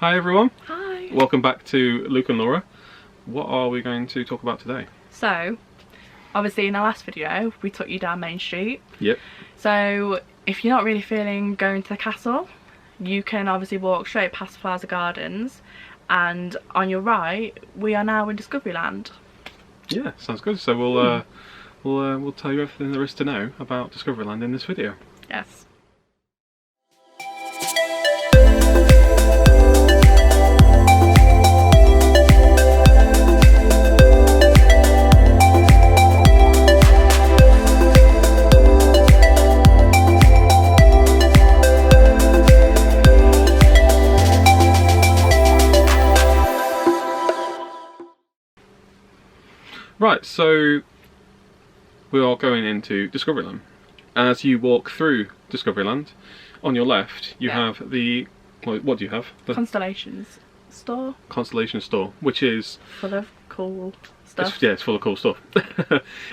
Hi everyone. Hi. Welcome back to Luke and Laura. What are we going to talk about today? So, obviously in our last video we took you down Main Street. Yep. So if you're not really feeling going to the castle, you can obviously walk straight past Plaza Gardens, and on your right we are now in Discoveryland. Yeah, sounds good. So we'll tell you everything there is to know about Discoveryland in this video. Yes. Right, so we are going into Discoveryland. As you walk through Discoveryland, on your left you have the, what do you have? The Constellations store. Constellation store, which is Full of cool stuff. It's full of cool stuff.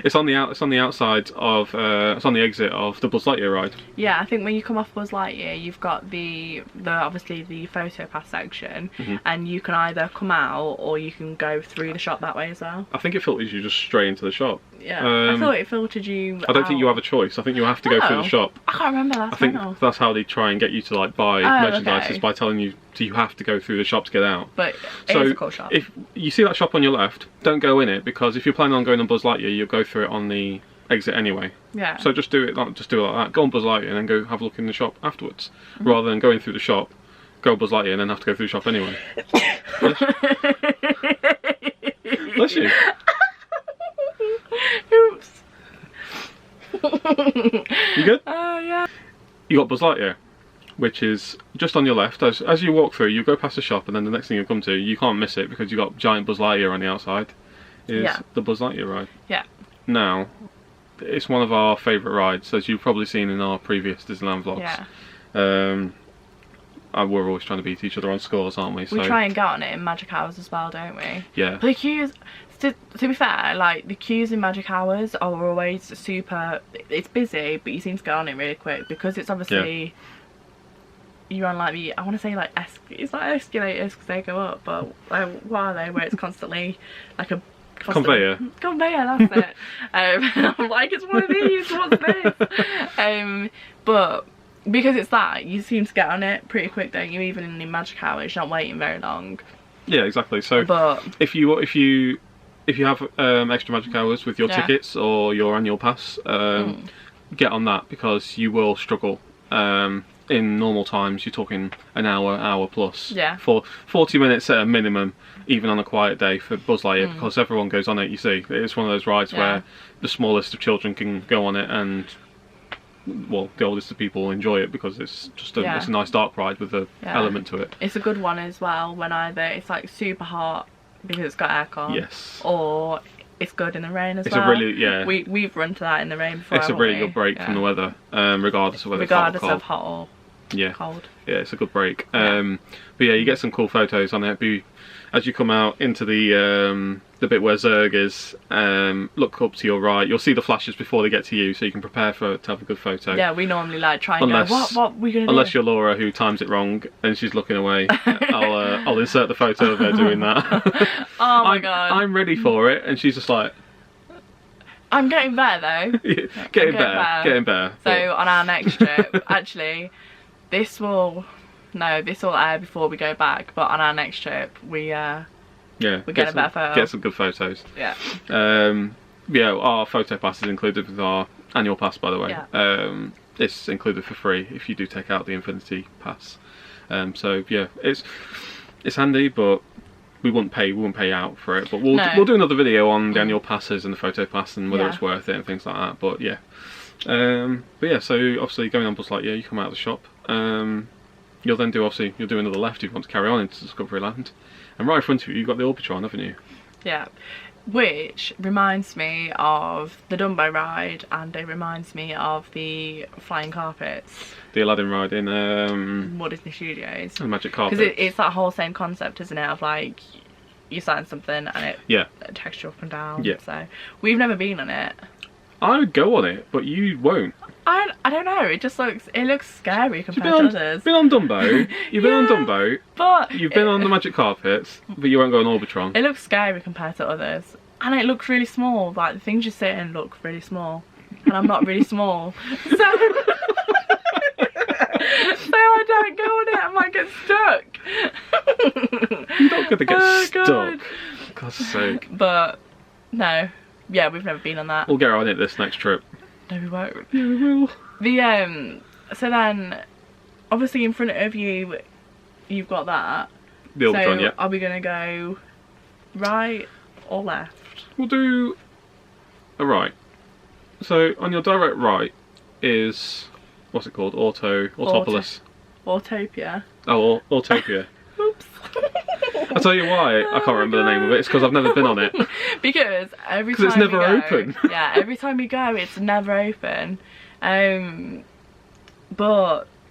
It's on the outside of it's on the exit of the Buzz Lightyear ride. Yeah, I think when you come off Buzz Lightyear, you've got the obviously the photo pass section, and you can either come out or you can go through the shop that way as well. I think it filters you just straight into the shop. Yeah, I thought it filtered you. I don't think you have a choice. I think you have to go through the shop. I can't remember that. I think that's how they try and get you to like buy merchandise, is by telling you you have to go through the shop to get out. But it is a cool shop. If you see that shop on your left, don't go in it, because if you're planning on going on Buzz Lightyear, you'll go through it on the exit anyway. Yeah. So just do it like that. Go on Buzz Lightyear and then go have a look in the shop afterwards, rather than going through the shop, go Buzz Lightyear and then have to go through the shop anyway. Bless you. Oops. You good? Oh yeah. You got Buzz Lightyear, which is just on your left. As you walk through, you go past the shop, and then the next thing you come to, you can't miss it because you've got giant Buzz Lightyear on the outside. Is the Buzz Lightyear ride. Yeah. Now, it's one of our favourite rides, as you've probably seen in our previous Disneyland vlogs. Yeah. We're always trying to beat each other on scores, aren't we? We try and get on it in Magic Hours as well, don't we? Yeah. But the queues, to be fair, like the queues in Magic Hours are always super. It's busy, but you seem to get on it really quick because it's obviously. Yeah. You're on like the, I want to say like it's like escalators because they go up, but what are they? Where it's constantly like a conveyor. That's it. I'm like, it's one of these. What's this? But because it's that, you seem to get on it pretty quick, don't you? Even in the Magic Hours, you're not waiting very long. Yeah, exactly. So, but if you have extra Magic Hours with your tickets or your annual pass, get on that, because you will struggle. In normal times, you're talking an hour plus. Yeah. For 40 minutes at a minimum, even on a quiet day for Buzz Lightyear, because everyone goes on it. You see, it's one of those rides where the smallest of children can go on it, and well, the oldest of people enjoy it because it's just it's a nice dark ride with an element to it. It's a good one as well when either it's like super hot because it's got aircon. Yes. Or it's good in the rain as well. It's a really We've run to that in the rain before. It's a really good break from the weather, regardless of whether it's hot or cold. Regardless of hot or cold. Yeah, it's a good break. But yeah, you get some cool photos on it. As you come out into the bit where Zurg is, look up to your right. You'll see the flashes before they get to you, so you can prepare to have a good photo. Yeah, we normally like try and go, what are we gonna do? Unless you're Laura, who times it wrong and she's looking away, I'll insert the photo of her doing that. Oh my god! I'm ready for it, and she's just like. I'm getting better though. Getting better. So on our next trip, actually, this will air before we go back. But on our next trip, we get a better photo. Get some good photos. Yeah. Our photo pass is included with our annual pass, by the way. Yeah. It's included for free if you do take out the Infinity Pass. So yeah, it's handy, but. We wouldn't pay out for it, but we'll do another video on the annual passes and the photo pass and whether it's worth it and things like that. But yeah, so obviously going on Buzz Lightyear, you come out of the shop. You'll then do another left if you want to carry on into Discoveryland, and right in front of you, you've got the Orbitron, haven't you? Yeah. Which reminds me of the Dumbo ride, and it reminds me of the flying carpets. The Aladdin ride in Walt Disney Studios. The Magic Carpet. Because it's that whole same concept, isn't it? Of like, you sign something and it takes you up and down. Yeah. So we've never been on it. I would go on it, but you won't. I don't know. It looks scary compared to others. Been on Dumbo. You've been on Dumbo. But you've been on the magic carpets, but you won't go on Orbitron. It looks scary compared to others, and it looks really small. Like the things you sit in look really small, and I'm not really small, so so I don't go on it. I might get stuck. You're not gonna get stuck. God's sake. But no, yeah, we've never been on that. We'll get on it this next trip. No, we won't. Yeah, we will. So then, obviously in front of you, you've got that. The Orbitron, so yeah. Are we gonna go right or left? We'll do a right. So on your direct right is, what's it called? Autopolis. Autopia. Oh, Autopia. Oops. I'll tell you why I can't remember the name of it. It's because I've never been on it. Because every time it's never open. Yeah, every time we go, it's never open. But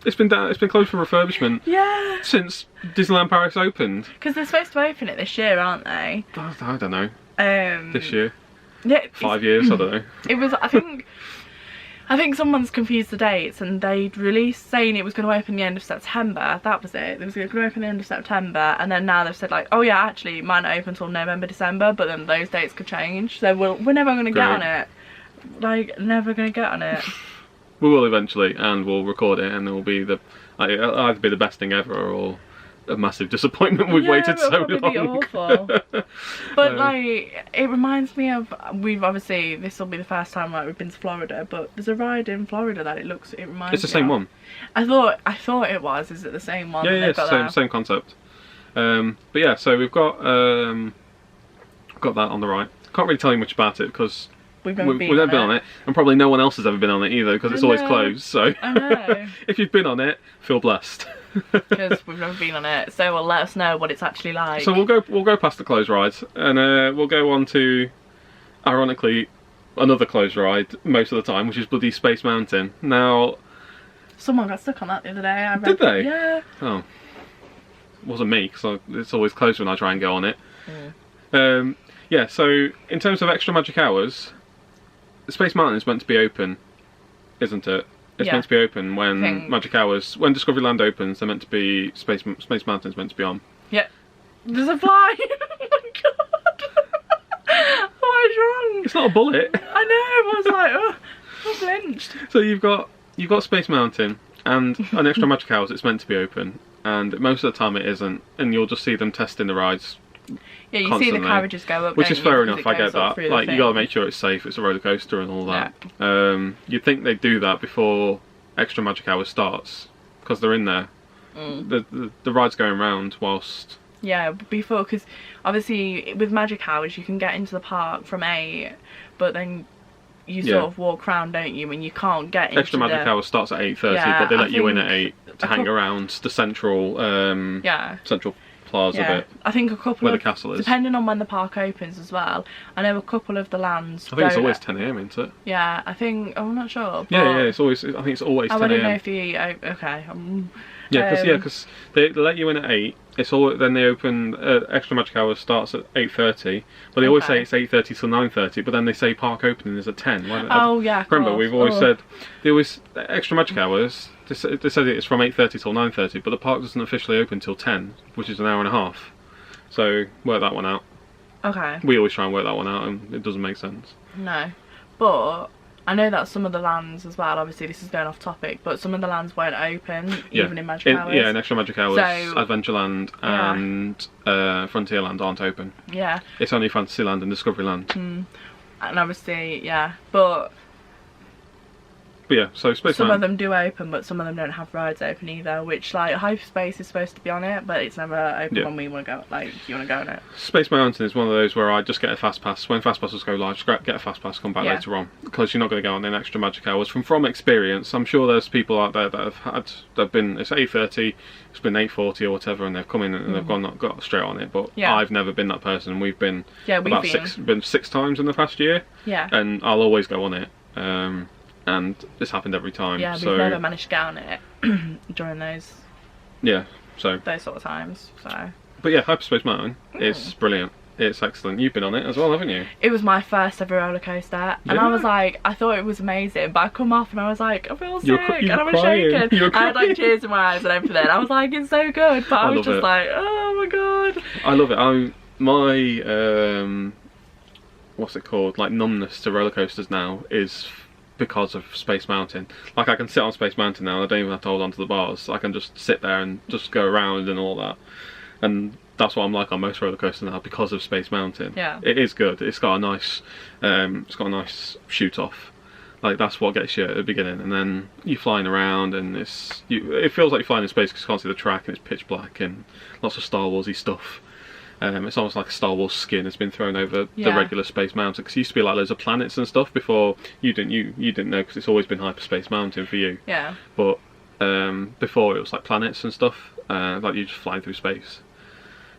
it's been closed for refurbishment. Yeah. Since Disneyland Paris opened. Because they're supposed to open it this year, aren't they? I don't know. This year. Yeah. 5 years. I don't know. It was. I think someone's confused the dates, and they'd released saying it was going to open the end of September. That was it. It was going to open the end of September, and then now they've said like, oh yeah, actually it might not open until November, December, but then those dates could change. So we're never going to get on it. Like, never going to get on it. We will eventually, and we'll record it, and it will be it'll either be the best thing ever or a massive disappointment. We've waited so long. Be awful. But like, it reminds me of, this will be the first time like we've been to Florida, but there's a ride in Florida that it reminds me. It's the same one. I thought it was. Is it the same one? Yeah, it's same concept. But yeah, so we've got that on the right. Can't really tell you much about it because we've never been on it, and probably no one else has ever been on it either because it's always closed. So I know. If you've been on it, feel blessed. Because we've never been on it, so well, let us know what it's actually like. So we'll go past the closed rides, and we'll go on to, ironically, another closed ride most of the time, which is bloody Space Mountain. Now, someone got stuck on that the other day. Did they? Yeah. Oh, it wasn't me because it's always closed when I try and go on it. Yeah. So in terms of extra magic hours, Space Mountain is meant to be open, isn't it? It's meant to be open when Magic Hours, when Discoveryland opens, they're meant to be, Space Mountain's meant to be on. Yeah. There's a fly! Oh my god! What is wrong? It's not a bullet. I know, I was like, oh, I flinched. So you've got Space Mountain, and on Extra Magic Hours it's meant to be open, and most of the time it isn't, and you'll just see them testing the rides. Yeah, you constantly. see the carriages go up, which is fair enough, I get that. Like, you gotta thing. make sure it's safe, it's a roller coaster and all that. Yeah. You'd think they'd do that before Extra Magic Hours starts, because they're in there. The ride's going round whilst... Yeah, before, because obviously with Magic Hours you can get into the park from 8, but then you sort of walk round, don't you, and you can't get into Extra Magic Hours starts at 8:30, but they let you in at 8 to hang around the central central plaza bit. I think a couple where of, the castle is. Depending on when the park opens as well. I know a couple of the lands. I think it's always 10 AM, isn't it? Yeah, I think, I'm not sure. But Yeah, it's always. I think it's always 10 AM. I don't know if you. Okay. Yeah, because they let you in at 8. It's all. Then they open. Extra Magic Hours starts at 8:30, but they always say it's 8:30 till 9:30. But then they say park opening is at 10. Oh yeah. Remember, we've always said they always Extra Magic Hours. They said it's from 8:30 till 9:30, but the park doesn't officially open till 10, which is an hour and a half. So work that one out. Okay. We always try and work that one out, and it doesn't make sense. No, but I know that some of the lands as well, obviously this is going off topic, but some of the lands weren't open, even in Magic Hours. Yeah, in Extra Magic Hours, So, Adventureland and Frontierland aren't open. Yeah. It's only Fantasyland and Discoveryland. And obviously, yeah, but yeah, so Space some Mountain. of them do open, but some of them don't have rides open either, which, like, Hyperspace is supposed to be on it, but it's never open when we want to go, like, you want to go on it. Space Mountain is one of those where I just get a fast pass. When fast passes go live, just get a fast pass, come back later on, because you're not going to go on in Extra Magic Hours. From experience, I'm sure there's people out there that have been, it's 8:30, it's been 8:40 or whatever, and they've come in and they've got straight on it, but I've never been that person. We've been six times in the past year, and I'll always go on it. And this happened every time. Yeah, we've never managed to get on it during those sort of times. So. But yeah, Hyperspace Mountain is brilliant. It's excellent. You've been on it as well, haven't you? It was my first ever roller coaster, and I was like, I thought it was amazing, but I come off and I was like, I feel sick, and I was shaking. I had like tears in my eyes and everything. I was like, it's so good, but I was just like, oh my god. I love it. My what's it called? Like numbness to roller coasters now is because of Space Mountain. Like I can sit on Space Mountain now. I don't even have to hold on to the bars. I can just sit there and just go around and all that. And that's what I'm like on most roller coasters now because of Space Mountain. Yeah. It is good. It's got a nice shoot off. Like that's what gets you at the beginning, and then you're flying around, and it feels like you're flying in space because you can't see the track, and it's pitch black, and lots of Star Warsy stuff. It's almost like a Star Wars skin has been thrown over the regular Space Mountain, because it used to be like loads of planets and stuff before. You didn't know because it's always been Hyperspace Mountain for you. Yeah. But before it was like planets and stuff, like you just flying through space.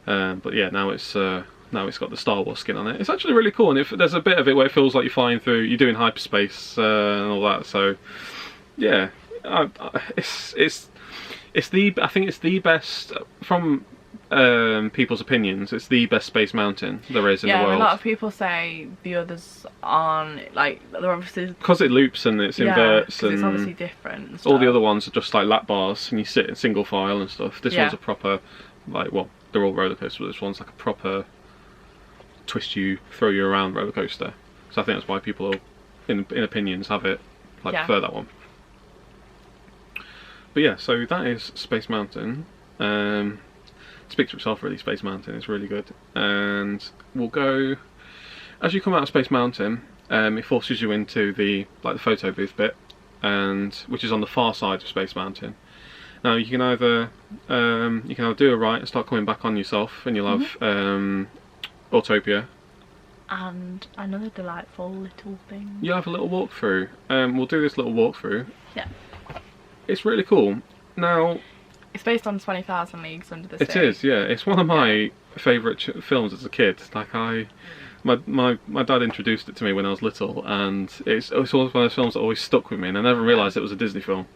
But yeah, now it's got the Star Wars skin on it. It's actually really cool, and there's a bit of it where it feels like you're flying through, you're doing hyperspace and all that. So yeah, I think it's the best from people's opinions. It's the best Space Mountain there is in the world. Yeah, a lot of people say the others aren't, like, they're obviously because it loops and it inverts, and it's obviously different and all the other ones are just like lap bars, and you sit in single file and stuff. This one's a proper, like, well, they're all roller coasters, but this one's like a proper twist you, throw you around roller coaster. So I think that's why people, in opinions, have it like prefer that one. But yeah, so that is Space Mountain. Speaks for itself really. Space Mountain is really good, and we'll go as you come out of Space Mountain. It forces you into the photo booth bit, and which is on the far side of Space Mountain. Now you can either do a right and start coming back on yourself, and you'll have Autopia. And another delightful little thing. You'll have a little walkthrough. We'll do this little walkthrough. Yeah. It's really cool. Now, it's based on 20,000 Leagues Under the Sea. It is, yeah. It's one of my favourite films as a kid. Like my dad introduced it to me when I was little, and it's always one of those films that always stuck with me, and I never realised it was a Disney film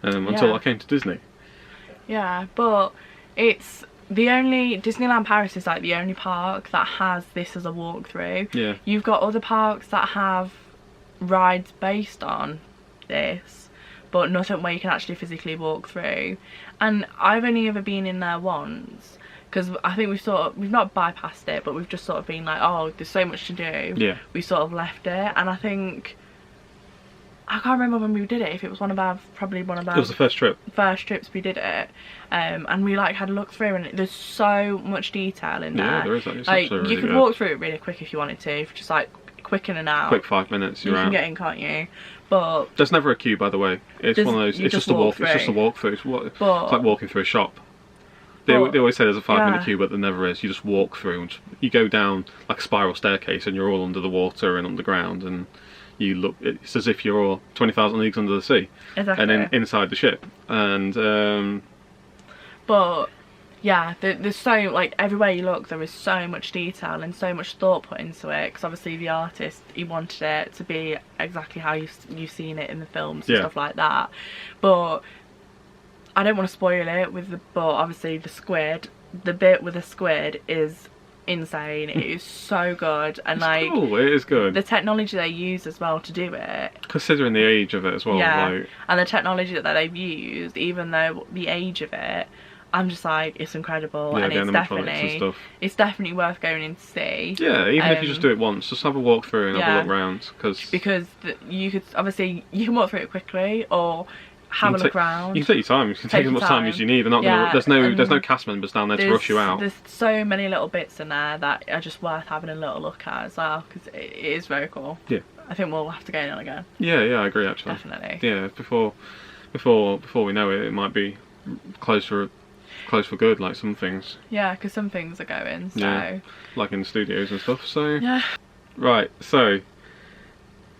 until I came to Disney. Yeah, but it's Disneyland Paris is like the only park that has this as a walkthrough. Yeah. You've got other parks that have rides based on this, but nothing where you can actually physically walk through. And I've only ever been in there once, because I think we've not bypassed it, but we've just sort of been like, oh, there's so much to do. Yeah. We sort of left it, and I think, I can't remember when we did it, if it was probably one of our... It was the first trip. First trips we did it, and we like had a look through, and there's so much detail in there. Yeah, there is. It's like really you could good. walk through it really quick if you wanted to, if just like quick in and out. Quick 5 minutes, you're out. You can get in, can't you? But there's never a queue, by the way. It's one of those. It's just a walk. It's just a walkthrough. It's like walking through a shop. They always say there's a 5-minute queue, but there never is. You just walk through, and you go down like a spiral staircase, and you're all under the water and underground, and you look. It's as if you're all 20,000 leagues under the sea. Exactly. And then inside the ship, and. But yeah, there's so, like, everywhere you look there is so much detail and so much thought put into it, because obviously the artist, he wanted it to be exactly how you've seen it in the films and stuff like that. But I don't want to spoil it but obviously the bit with the squid is insane. It is so good, and it's cool. It is good. The technology they use as well to do it, considering the age of it as well. Yeah, and the technology that they've used, even though the age of it, I'm just like, it's incredible, and it's definitely worth going in to see. Yeah, even if you just do it once, just have a walk through and have a look round, because you can walk through it quickly, or have a look around. You can take your time. You can take as much time as you need. They're not gonna, there's no cast members down there to rush you out. There's so many little bits in there that are just worth having a little look at as well, because it is very cool. Yeah. I think we'll have to go in again. Yeah, I agree actually. Definitely. Yeah, before we know it, it might be close for good, like some things. Yeah, because some things are going, so... Yeah, like in the studios and stuff, so... Yeah. Right, so...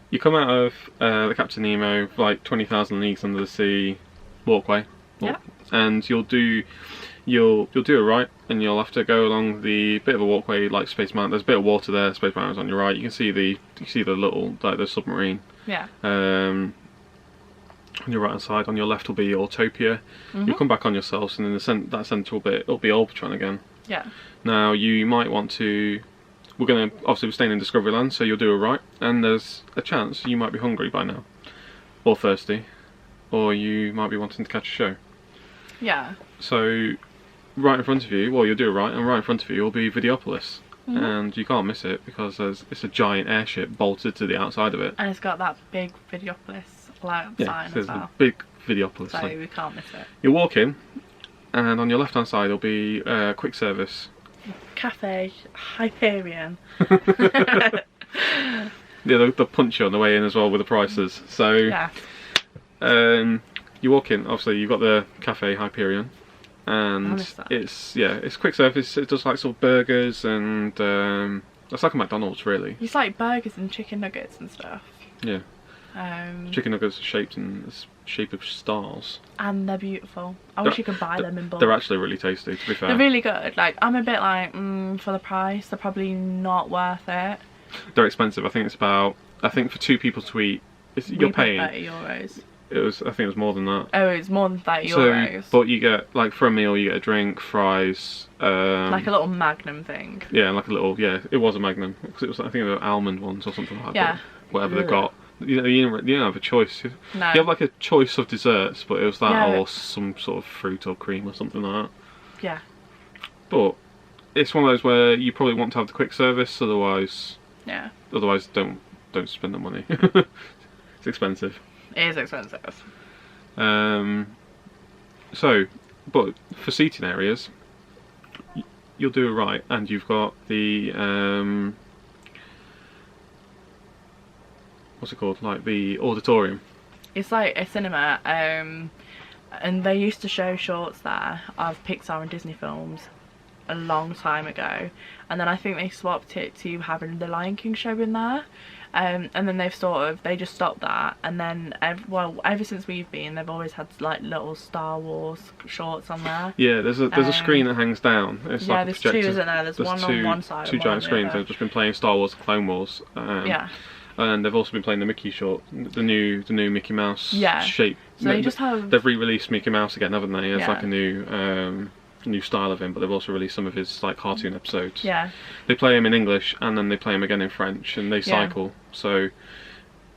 You come out of the Captain Nemo, like 20,000 Leagues Under the Sea walkway. Yeah. And you'll do a right, and you'll have to go along the bit of a walkway like Space Mountain. There's a bit of water there, Space Mountain's on your right. You can see the little, like, the submarine. Yeah. On your right hand side, on your left will be Autopia. You come back on yourselves, and in that central bit it'll be Orbitron again. Yeah. Now you might want to. We're staying in Discoveryland, so you'll do a right, and there's a chance you might be hungry by now, or thirsty, or you might be wanting to catch a show. Yeah. So, right in front of you, well, you'll do a right, and right in front of you will be Videopolis. And you can't miss it because it's a giant airship bolted to the outside of it. And it's got that big Videopolis sign as well. A big Videopolis so sign. we can't miss it. You walk in, and on your left hand side will be quick service. Cafe Hyperion. Yeah, they'll punch you on the way in as well with the prices. So, yeah. You walk in, obviously you've got the Cafe Hyperion. And it's quick service. It does like sort of burgers and it's like a McDonald's really. It's like burgers and chicken nuggets and stuff. Yeah. Chicken nuggets are shaped in the shape of stars. And they're beautiful. I wish you could buy them in bulk. They're actually really tasty, to be fair. They're really good. Like I'm a bit like for the price, they're probably not worth it. They're expensive. I think for 2 people to eat, you're paying €30. I think it was more than that. Oh, it's more than €30. But you get, like, for a meal, you get a drink, fries. Like a little Magnum thing. Yeah, like a little, it was a Magnum. Because it was, I think, they were almond ones or something like that. Yeah. Whatever they got. You didn't have a choice. No. You have, like, a choice of desserts, but it was that or some sort of fruit or cream or something like that. Yeah. But it's one of those where you probably want to have the quick service, otherwise... Yeah. Otherwise, don't spend the money. It's expensive. It is expensive. But for seating areas, you'll do it right, and you've got the what's it called? Like the auditorium. It's like a cinema, and they used to show shorts there of Pixar and Disney films a long time ago, and then I think they swapped it to having the Lion King show in there. And then they just stopped that, and then ever since we've been, they've always had like little Star Wars shorts on there. Yeah, there's a screen that hangs down. It's like there's 2, isn't there? There's one on one side. 2 giant screens. They've just been playing Star Wars, Clone Wars. Yeah. And they've also been playing the Mickey short, the new Mickey Mouse shape. So they just have. They've re-released Mickey Mouse again, haven't they? It's like a new style of him, but they've also released some of his like cartoon episodes. Yeah. They play him in English and then they play him again in French, and they cycle. So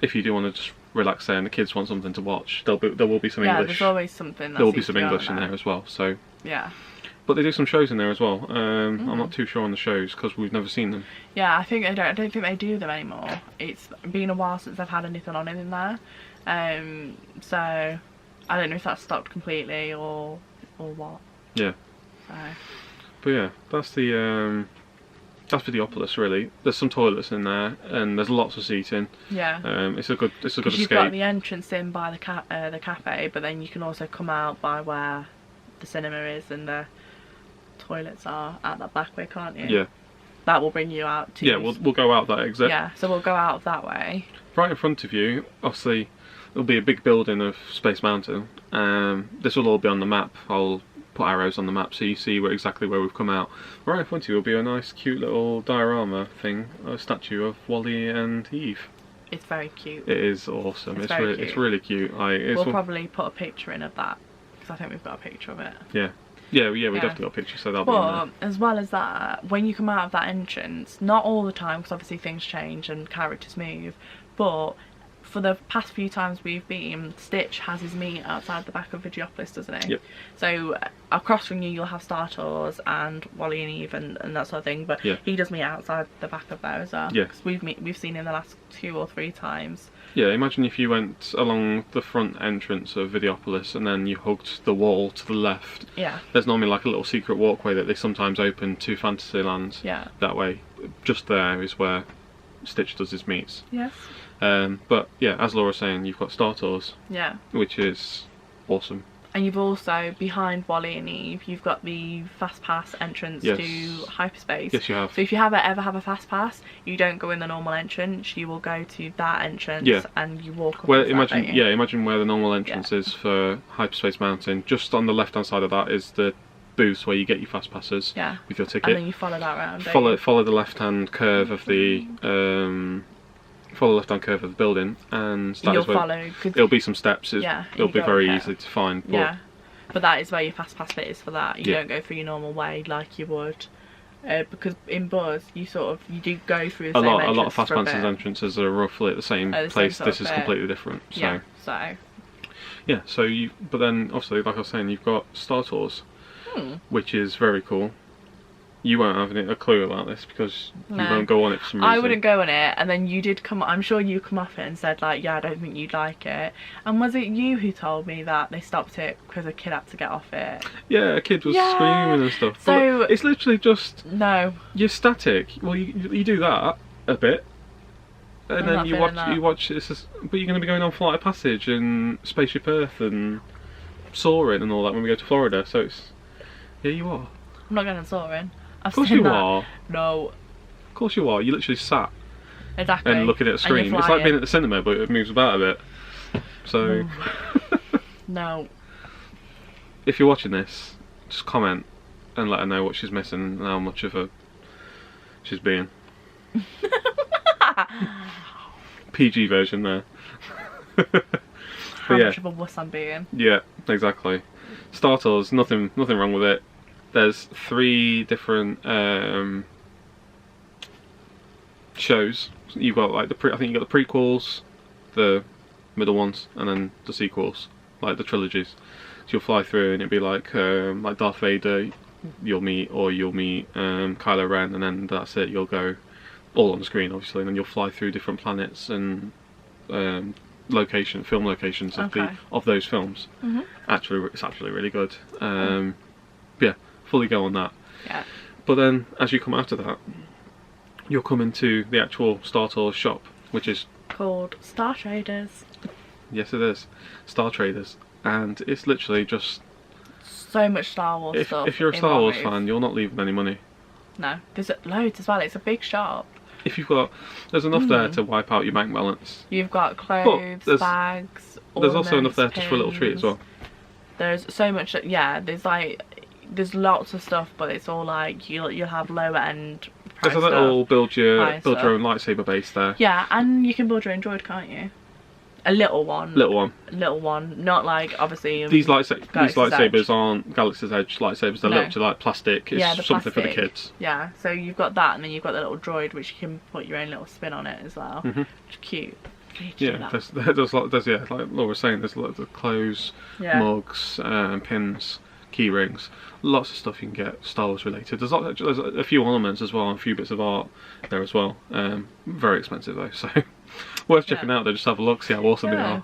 if you do want to just relax there and the kids want something to watch, there will be some English. There's always something. There will be some English in there as well. So yeah. But they do some shows in there as well. I'm not too sure on the shows because we've never seen them. Yeah, I don't think they do them anymore. It's been a while since I've had anything on in there. So I don't know if that's stopped completely or what. Yeah. So. But yeah, that's Videopolis really. There's some toilets in there and there's lots of seating. Yeah. It's a good escape. You've got the entrance in by the cafe, but then you can also come out by where the cinema is and the toilets are at that back way, can't you? Yeah. That will bring you out to. Yeah, we'll go out that exit. Yeah, so we'll go out that way. Right in front of you, obviously, there'll be a big building of Space Mountain. This will all be on the map. I'll put arrows on the map so you see exactly where we've come out. Right in front of you will be a nice, cute little diorama thing, a statue of Wally and Eve. It's very cute. It is awesome. It's really cute. We'll probably put a picture in of that because I think we've got a picture of it. Yeah. Yeah, we definitely got a picture, so that'll be in there. But as well as that, when you come out of that entrance, not all the time because obviously things change and characters move, but for the past few times we've been, Stitch has his meet outside the back of Videopolis, doesn't he? Yep. So across from you, you'll have Star Tours and Wally and Eve and that sort of thing, but he does meet outside the back of there as well. Yeah. Because we've seen him the last 2 or 3 times. Yeah, imagine if you went along the front entrance of Videopolis and then you hugged the wall to the left. Yeah. There's normally like a little secret walkway that they sometimes open to Fantasyland. Yeah. That way. Just there is where Stitch does his meets. Yes. But yeah, as Laura's saying, you've got Star Tours. Yeah. Which is awesome. And you've also, behind Wally and Eve, you've got the Fastpass entrance to hyperspace. Yes, you have. So if you ever have a Fastpass, you don't go in the normal entrance, you will go to that entrance and you walk up. Well, imagine where the normal entrance is for Hyperspace Mountain. Just on the left-hand side of that is the booths where you get your fast passes with your ticket. And then you follow that around. Follow the left-hand curve of the building, and that is where there'll be some steps. It'll be very easy to find. But But that is where your fast pass bit is for that. You Yeah. don't go through your normal way like you would. Because in Buzz, you do go through the same entrance. A lot of Fastpass entrances are roughly at the same place. This is completely different. So. Yeah, so. Yeah, so but then obviously, like I was saying, you've got Star Tours, which is very cool. You won't have a clue about this because you won't go on it for some reason. I wouldn't go on it, and then you did come. I'm sure you come off it and said like, yeah, I don't think you'd like it. And was it you who told me that they stopped it because a kid had to get off it? Yeah, a kid was screaming and stuff. So but it's literally just you're static. Well, you do that a bit, and then you watch. But you're going to be going on Flight of Passage and Spaceship Earth and Soaring and all that when we go to Florida. So it's you are. I'm not going on Soaring. Of course you are. No. Of course you are. You literally sat exactly and looking at a screen. It's like being at the cinema, but it moves about a bit. So. No. If you're watching this, just comment and let her know what she's missing and how much of a she's being. PG version there. How much of a wuss I'm being. Yeah, exactly. Star Tours, nothing wrong with it. There's 3 different shows. You've got like I think you've got the prequels, the middle ones, and then the sequels, like the trilogies. So you'll fly through and it'll be like Darth Vader, you'll meet Kylo Ren, and then that's it. You'll go all on the screen, obviously, and then you'll fly through different planets and film locations of those films. It's actually really good. Yeah. Fully go on that. Yeah. But then, as you come after that, you'll come into the actual Star Tours shop, which is called Star Traders. Yes, it is. Star Traders, and it's literally just so much Star Wars stuff. If you're a Star Wars fan, you're not leaving any money. No, there's loads as well. It's a big shop. If you've got, there's enough there to wipe out your bank balance. You've got clothes, bags. There's also enough there just for a little treat as well. There's so much. Yeah, there's lots of stuff, but it's all like you'll have lower end. There's a little build your own lightsaber base there. Yeah, and you can build your own droid, can't you? A little one. Not like obviously. These lightsabers aren't Galaxy's Edge lightsabers. They're literally like plastic. It's something for the kids. Yeah, so you've got that, and then you've got the little droid, which you can put your own little spin on it as well. Which is cute. Yeah, there's like Laura was saying, there's lots of clothes, mugs, pins, key rings, lots of stuff you can get Star Wars related. There's a few ornaments as well, and a few bits of art there as well. Very expensive though, so worth checking out. Though, just have a look, see how awesome they are.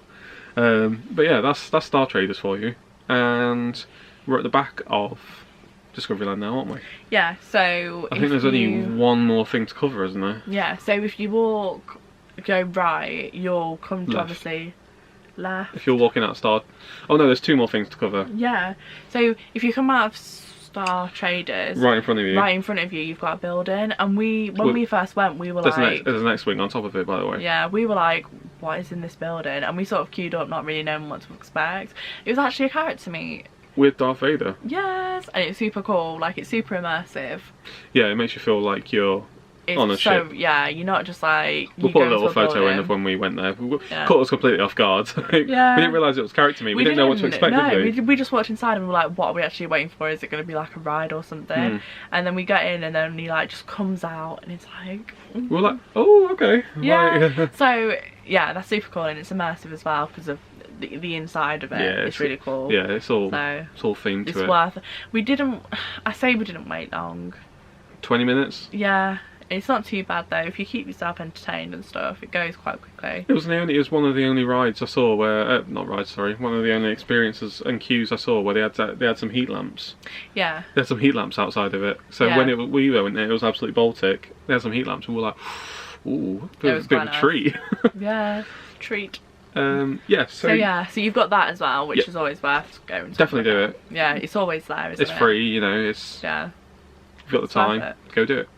But yeah, that's Star Traders for you, and we're at the back of Discoveryland now, aren't we? Yeah. So I think there's only one more thing to cover, isn't there? Yeah. So if you go right, you'll come to obviously left. If you're walking out oh no, there's 2 more things to cover. Yeah, so if you come out of Star Traders, right in front of you you've got a building, and when we first went, we were there's an X-wing on top of it, by the way. Yeah, we were like, what is in this building? And we sort of queued up, not really knowing what to expect. It was actually a character meet with Darth Vader. Yes, and it's super cool, like it's super immersive. Yeah, it makes you feel like you're on a ship. Yeah, you're not just like... We'll put a little photo in of when we went there. Caught us completely off guard. We didn't realise it was character meet. We didn't know what to expect, did we? We just walked inside and we were like, what are we actually waiting for? Is it going to be like a ride or something? And then we get in and then he like just comes out and it's like... We're like, oh, okay. Yeah. Right. So, yeah, that's super cool, and it's immersive as well because of the inside of it. Yeah, it's really cool. Yeah, it's all themed to it. It's worth it. We didn't wait long. 20 minutes? Yeah. It's not too bad though. If you keep yourself entertained and stuff, it goes quite quickly. It was one of the only rides I saw where one of the only experiences and queues I saw where they had some heat lamps. Yeah. They had some heat lamps outside of it. So when we went there, it was absolutely Baltic. They had some heat lamps, and we were like, ooh, it was a bit of a treat. Yeah, treat. Yeah. So you've got that as well, which is always worth going to. Definitely do it. Yeah, it's always there, isn't it? It's free, you know. It's If you've got the time, go do it.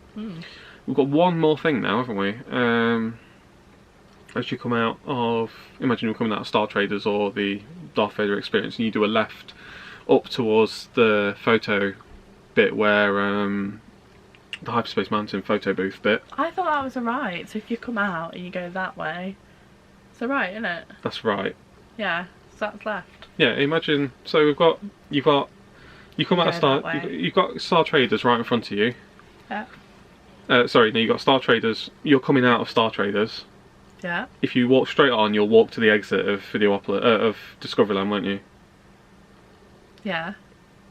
We've got one more thing now, haven't we? As you come out of, imagine you're coming out of Star Traders or the Darth Vader experience, and you do a left up towards the photo bit where the Hyperspace Mountain photo booth bit. I thought that was a right. So if you come out and you go that way, it's a right, isn't it? That's right. Yeah, so that's left. Yeah, imagine. So you've got you come out of Star. You've got Star Traders right in front of you. Yeah. Sorry, no, you've got Star Traders. You're coming out of Star Traders. Yeah. If you walk straight on, you'll walk to the exit of of Discoveryland, won't you? Yeah.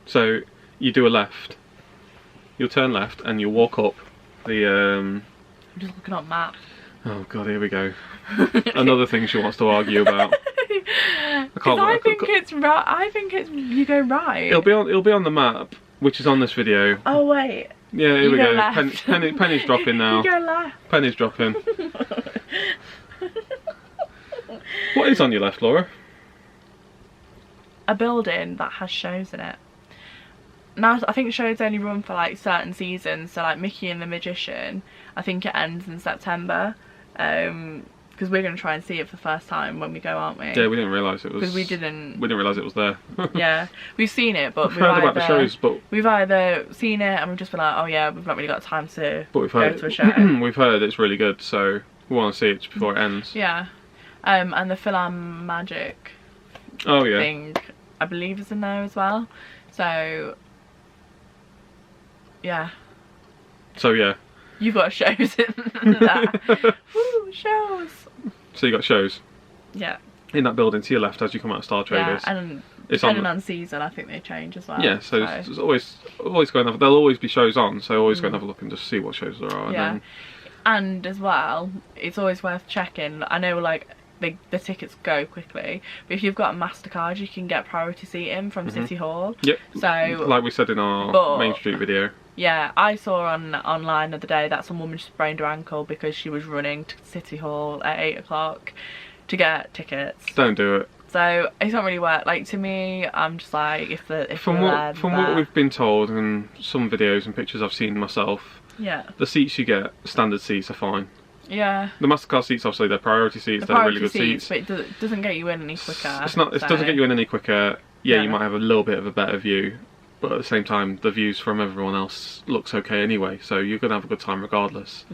So you do a left. You'll turn left and you'll walk up the. I'm just looking on map. Oh god, here we go. Another thing she wants to argue about. I think it's right. I think it's you go right. It'll be on the map, which is on this video. Oh wait. Yeah, here we go. Penny's dropping now. You go left. Penny's dropping. What is on your left, Laura? A building that has shows in it. Now I think shows only run for like certain seasons. So like Mickey and the Magician, I think it ends in September. Because we're going to try and see it for the first time when we go, aren't we? Yeah, we didn't realise it was. Because we didn't realise it was there. Yeah, we've seen it, but we've heard about the shows, but we've either seen it and we've just been like, oh yeah, we've not really got time to go to a show. We've heard it's really good, so we want to see it before it ends. Yeah, and the Philam Magic thing, I believe, is in there as well. So yeah. You've got shows in there. Woo, shows. So you got shows. Yeah. In that building to your left as you come out of Star Traders. Yeah, and depending on season, I think they change as well. Yeah, so it's always go and have. There'll always be shows on, so always go and have a look and just see what shows there are. Yeah. And as well, it's always worth checking. I know, like, the tickets go quickly, but if you've got a MasterCard, you can get priority seating from City Hall. Yep. So, like we said in our Main Street video. Yeah, I saw online the other day that some woman sprained her ankle because she was running to City Hall at 8 o'clock to get tickets. Don't do it. So it's not really worth. Like, to me, I'm just like, from what we've been told and some videos and pictures I've seen myself. Yeah. The seats you get, standard seats, are fine. Yeah. The MasterCard seats, obviously, they're priority seats. They're really good seats. But it doesn't get you in any quicker. It doesn't get you in any quicker. Yeah, you might have a little bit of a better view. But at the same time, the views from everyone else looks okay anyway, so you're going to have a good time regardless.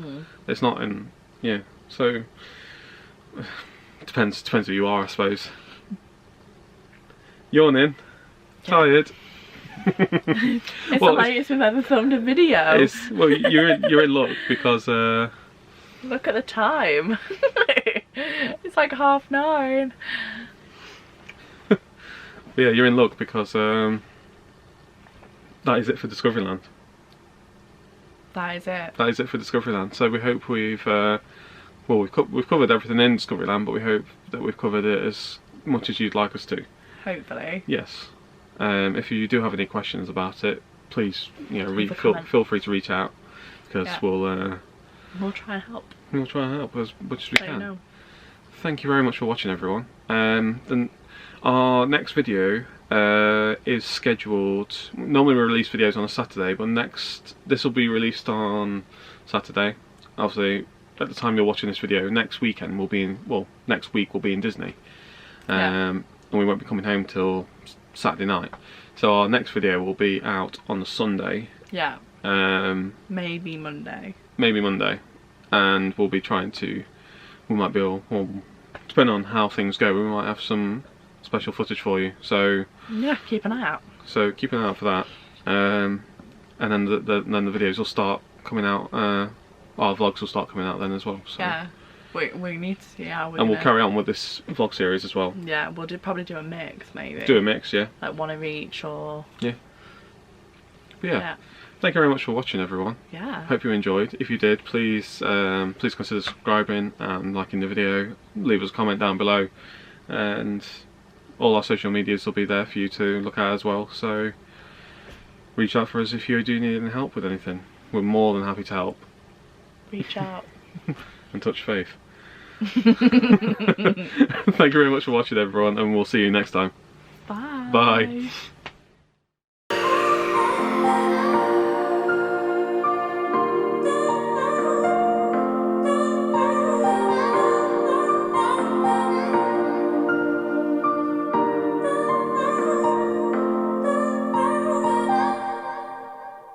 It's not in... Yeah, so... Depends who you are, I suppose. Yawning. Tired. It's the latest we've ever filmed a video. Well, you're in luck because... Look at the time. It's like 9:30. Yeah, you're in luck because... that is it for Discoveryland. That is it. That is it for Discoveryland. So we hope we've covered everything in Discoveryland, but we hope that we've covered it as much as you'd like us to. Hopefully. Yes. If you do have any questions about it, please, feel free to reach out, because we'll try and help. We'll try and help as much as we can. Know. Thank you very much for watching, everyone. Then our next video is scheduled. Normally we release videos on a Saturday, but this will be released on Saturday. Obviously, at the time you're watching this video, next week we'll be in Disney, and we won't be coming home till Saturday night. So our next video will be out on the Sunday. Yeah. Maybe Monday. Maybe Monday, and we'll be trying to. We might be depending on how things go, we might have some special footage for you. So yeah, keep an eye out. So keep an eye out for that, and then the videos will start coming out. Our vlogs will start coming out then as well. So. Yeah, we need to see how. And we'll carry on with this vlog series as well. Yeah, we'll probably do a mix, maybe. Do a mix, yeah. Like one of each, or. Yeah. But yeah. Thank you very much for watching, everyone. Yeah. Hope you enjoyed. If you did, please consider subscribing and liking the video. Leave us a comment down below, and all our social medias will be there for you to look at as well. So reach out for us if you do need any help with anything. We're more than happy to help. Reach out. And touch faith. Thank you very much for watching, everyone, and we'll see you next time. Bye. Bye.